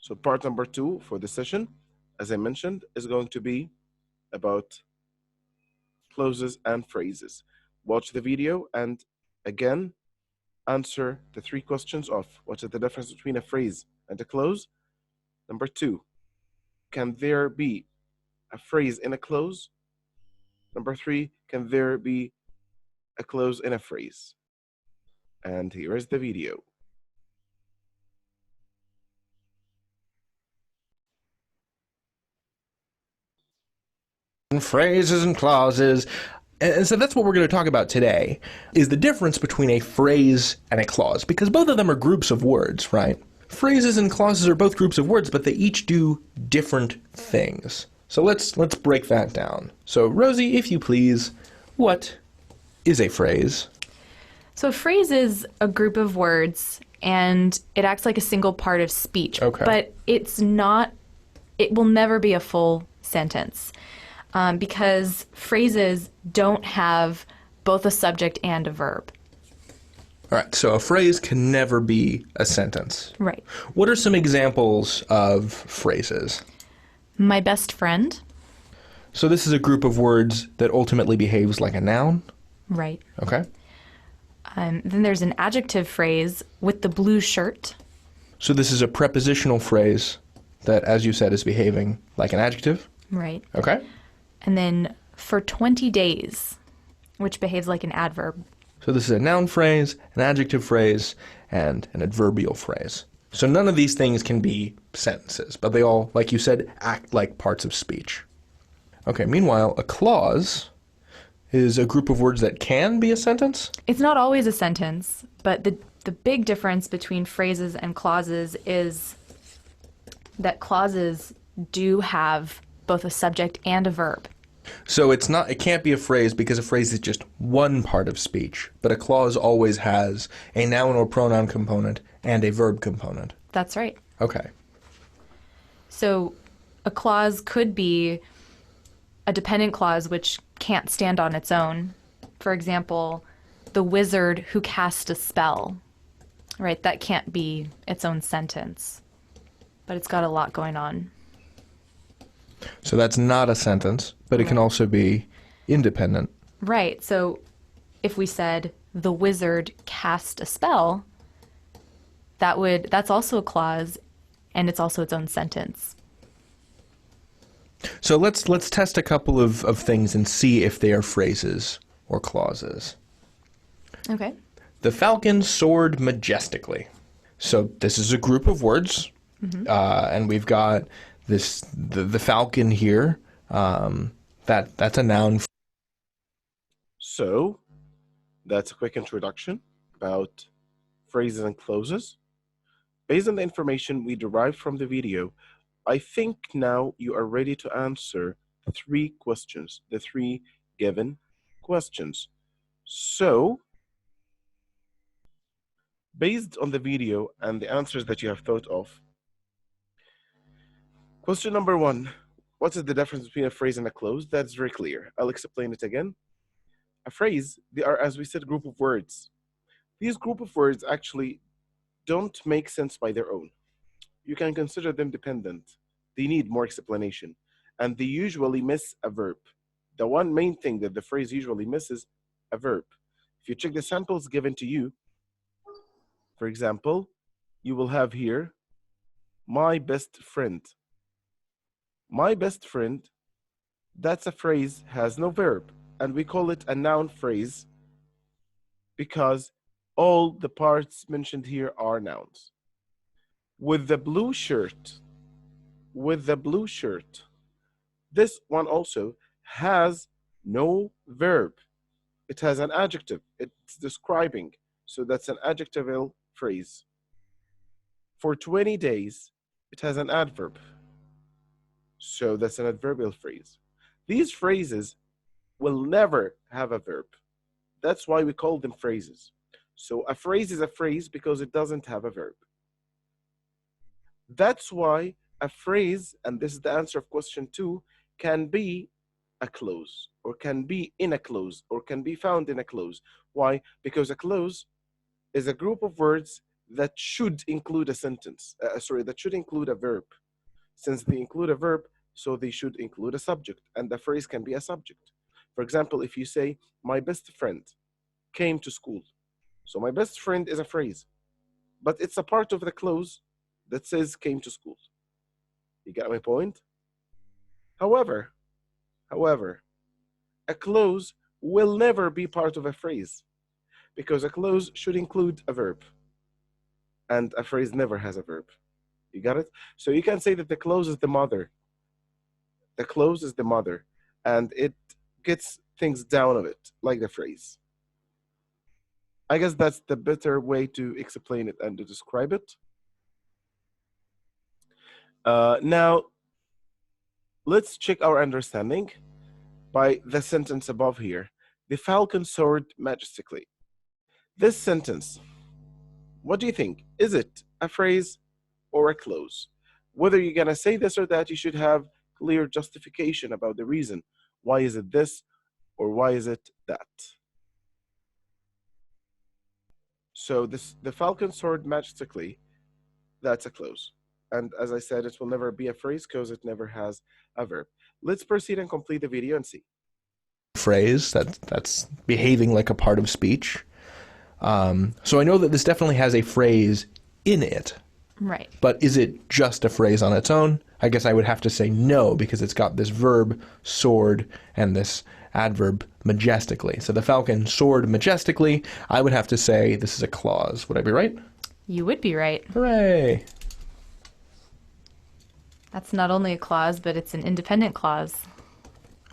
So part number 2 for the session, as I mentioned, is going to be about clauses and phrases. Watch the video and again, answer the 3 questions of what is the difference between a phrase and a clause? Number 2, can there be a phrase in a clause? Number 3, can there be a clause in a phrase? And here is the video. Phrases and clauses. And so that's what we're going to talk about today, is the difference between a phrase and a clause, because both of them are groups of words, right? Phrases and clauses are both groups of words, but they each do different things. So let's break that down. So Rosie, if you please, what is a phrase? So a phrase is a group of words, and it acts like a single part of speech. Okay. But it will never be a full sentence. Because phrases don't have both a subject and a verb. All right, so a phrase can never be a sentence. Right. What are some examples of phrases? My best friend. So this is a group of words that ultimately behaves like a noun? Right. Okay. Then there's an adjective phrase, with the blue shirt. So this is a prepositional phrase that, as you said, is behaving like an adjective? Right. Okay. And then for 20 days, which behaves like an adverb. So this is a noun phrase, an adjective phrase, and an adverbial phrase. So none of these things can be sentences, but they all, like you said, act like parts of speech. Okay, meanwhile, a clause is a group of words that can be a sentence? It's not always a sentence, but the big difference between phrases and clauses is that clauses do have both a subject and a verb. So it can't be a phrase because a phrase is just one part of speech, but a clause always has a noun or pronoun component and a verb component. That's right. Okay. So a clause could be a dependent clause which can't stand on its own. For example, the wizard who cast a spell. Right, that can't be its own sentence, but it's got a lot going on. So that's not a sentence, but it can also be independent. Right, so if we said the wizard cast a spell, that's also a clause, and it's also its own sentence. So let's test a couple of things and see if they are phrases or clauses. Okay. The falcon soared majestically. So this is a group of words, and we've got the falcon here. That's a noun. So that's a quick introduction about phrases and clauses. Based on the information we derived from the video, I think now you are ready to answer the 3 questions, the 3 given questions. So, based on the video and the answers that you have thought of, question number 1, what is the difference between a phrase and a clause? That's very clear. I'll explain it again. A phrase, they are, as we said, a group of words. These group of words actually don't make sense by their own. You can consider them dependent. They need more explanation. And they usually miss a verb. The one main thing that the phrase usually misses, a verb. If you check the samples given to you, for example, you will have here, my best friend. My best friend, that's a phrase, has no verb. And we call it a noun phrase because all the parts mentioned here are nouns. With the blue shirt, this one also has no verb. It has an adjective. It's describing. So that's an adjectival phrase. For 20 days, it has an adverb. So that's an adverbial phrase. These phrases will never have a verb. That's why we call them phrases. So a phrase is a phrase because it doesn't have a verb. That's why a phrase, and this is the answer of question 2, can be a clause, or can be in a clause, or can be found in a clause. Why? Because a clause is a group of words that should include a sentence. That should include a verb. Since they include a verb, so they should include a subject, and the phrase can be a subject. For example, if you say, my best friend came to school. So my best friend is a phrase, but it's a part of the clause that says came to school. You get my point? However, a clause will never be part of a phrase because a clause should include a verb, and a phrase never has a verb. You got it? So you can say that the clause is the mother. The clause is the mother, and it gets things down of it, like the phrase. I guess that's the better way to explain it and to describe it. Now, let's check our understanding by the sentence above here. The falcon soared majestically. This sentence, what do you think? Is it a phrase or a clause? Whether you're going to say this or that, you should have clear justification about the reason. Why is it this or why is it that? So the falcon soared majestically, that's a clause. And as I said, it will never be a phrase because it never has a verb. Let's proceed and complete the video and see. Phrase that's behaving like a part of speech. So I know that this definitely has a phrase in it. Right. But is it just a phrase on its own? I guess I would have to say no, because it's got this verb, soared, and this adverb, majestically. So the falcon soared majestically. I would have to say this is a clause. Would I be right? You would be right. Hooray! That's not only a clause, but it's an independent clause.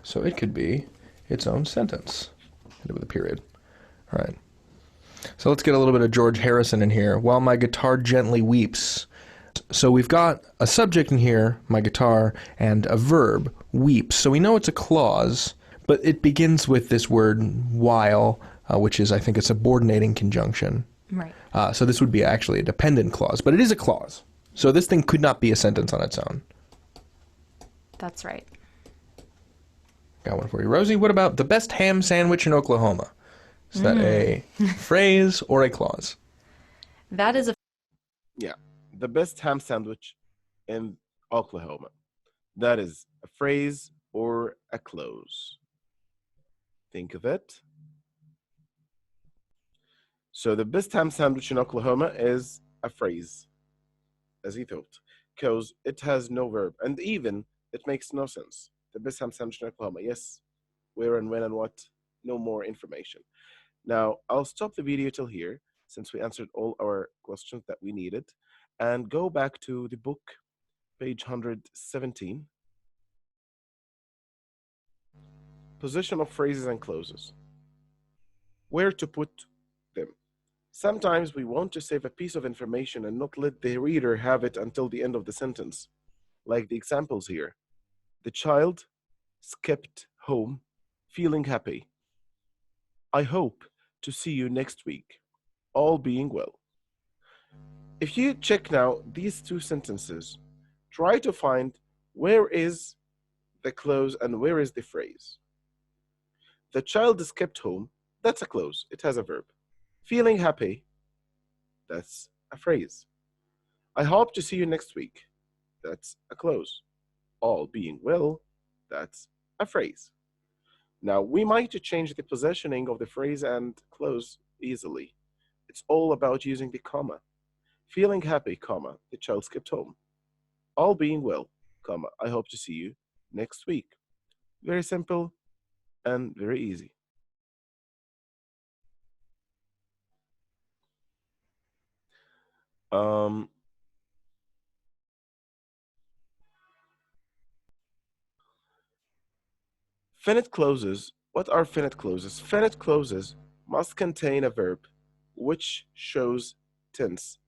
So it could be its own sentence, with a period. All right. So let's get a little bit of George Harrison in here. While my guitar gently weeps. So we've got a subject in here, my guitar, and a verb, weeps. So we know it's a clause, but it begins with this word while, which is, I think, a subordinating conjunction. Right. So this would be actually a dependent clause, but it is a clause. So this thing could not be a sentence on its own. That's right. Got one for you, Rosie. What about the best ham sandwich in Oklahoma? Is that a phrase or a clause? That is a... Yeah, the best ham sandwich in Oklahoma. That is a phrase or a clause. Think of it. So the best ham sandwich in Oklahoma is a phrase, as he thought, because it has no verb, and even it makes no sense. The best ham sandwich in Oklahoma, yes, where and when and what, no more information. Now, I'll stop the video till here, since we answered all our questions that we needed, and go back to the book, page 117. Position of phrases and clauses. Where to put them. Sometimes we want to save a piece of information and not let the reader have it until the end of the sentence, like the examples here. The child skipped home, feeling happy. I hope to see you next week, all being well. If you check now these two sentences, try to find where is the clause and where is the phrase. The child is kept home, that's a clause, it has a verb. Feeling happy, that's a phrase. I hope to see you next week, that's a clause. All being well, that's a phrase. Now, we might change the positioning of the phrase and clause easily. It's all about using the comma. Feeling happy, comma, the child skipped home. All being well, comma, I hope to see you next week. Very simple and very easy. Finite clauses. What are finite clauses? Finite clauses must contain a verb which shows tense.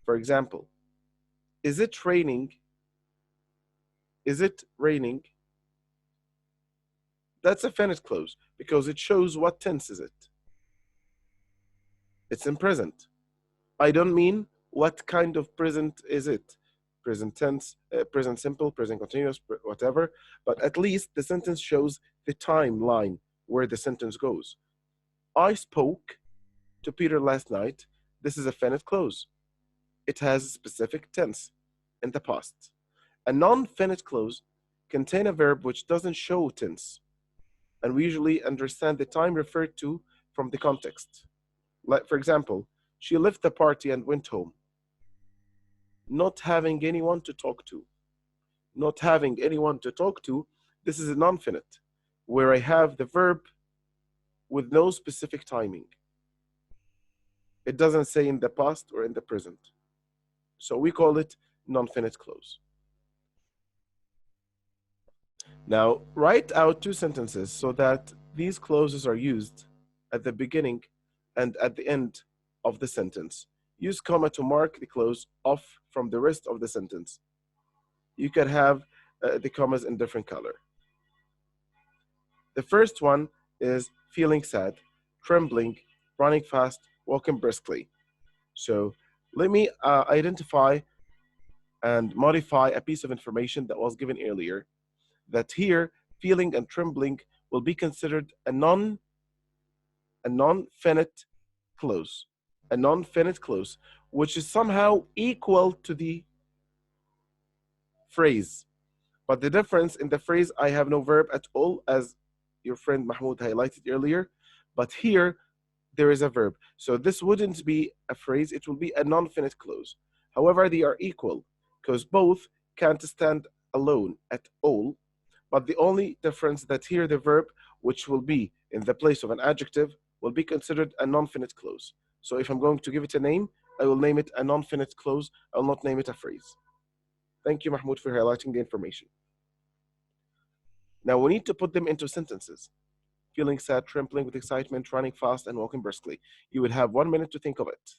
For example, is it raining? Is it raining? That's a finite clause because it shows what tense is it. It's in present. I don't mean what kind of present is it. Present tense, present simple, present continuous, whatever. But at least the sentence shows the timeline where the sentence goes. I spoke to Peter last night. This is a finite clause. it has a specific tense in the past. A non-finite clause contains a verb which doesn't show tense, and we usually understand the time referred to from the context. Like, for example, she left the party and went home, not having anyone to talk to. Not having anyone to talk to, this is a non-finite, where I have the verb with no specific timing. It doesn't say in the past or in the present. So we call it non-finite clause. Now, write out two sentences so that these clauses are used at the beginning and at the end of the sentence. Use comma to mark the clause off from the rest of the sentence. You can have the commas in different color. The first one is feeling sad, trembling, running fast, walking briskly. So let me identify and modify a piece of information that was given earlier, that here feeling and trembling will be considered a non-finite clause, a non-finite clause, which is somehow equal to the phrase. But the difference in the phrase, I have no verb at all, as your friend Mahmoud highlighted earlier. But here, there is a verb. So this wouldn't be a phrase, it will be a non-finite clause. However, they are equal, because both can't stand alone at all. But the only difference that here the verb, which will be in the place of an adjective, will be considered a non-finite clause. So if I'm going to give it a name, I will name it a non-finite clause. I will not name it a phrase. Thank you, Mahmoud, for highlighting the information. Now we need to put them into sentences. Feeling sad, trembling with excitement, running fast, and walking briskly. You will have 1 minute to think of it.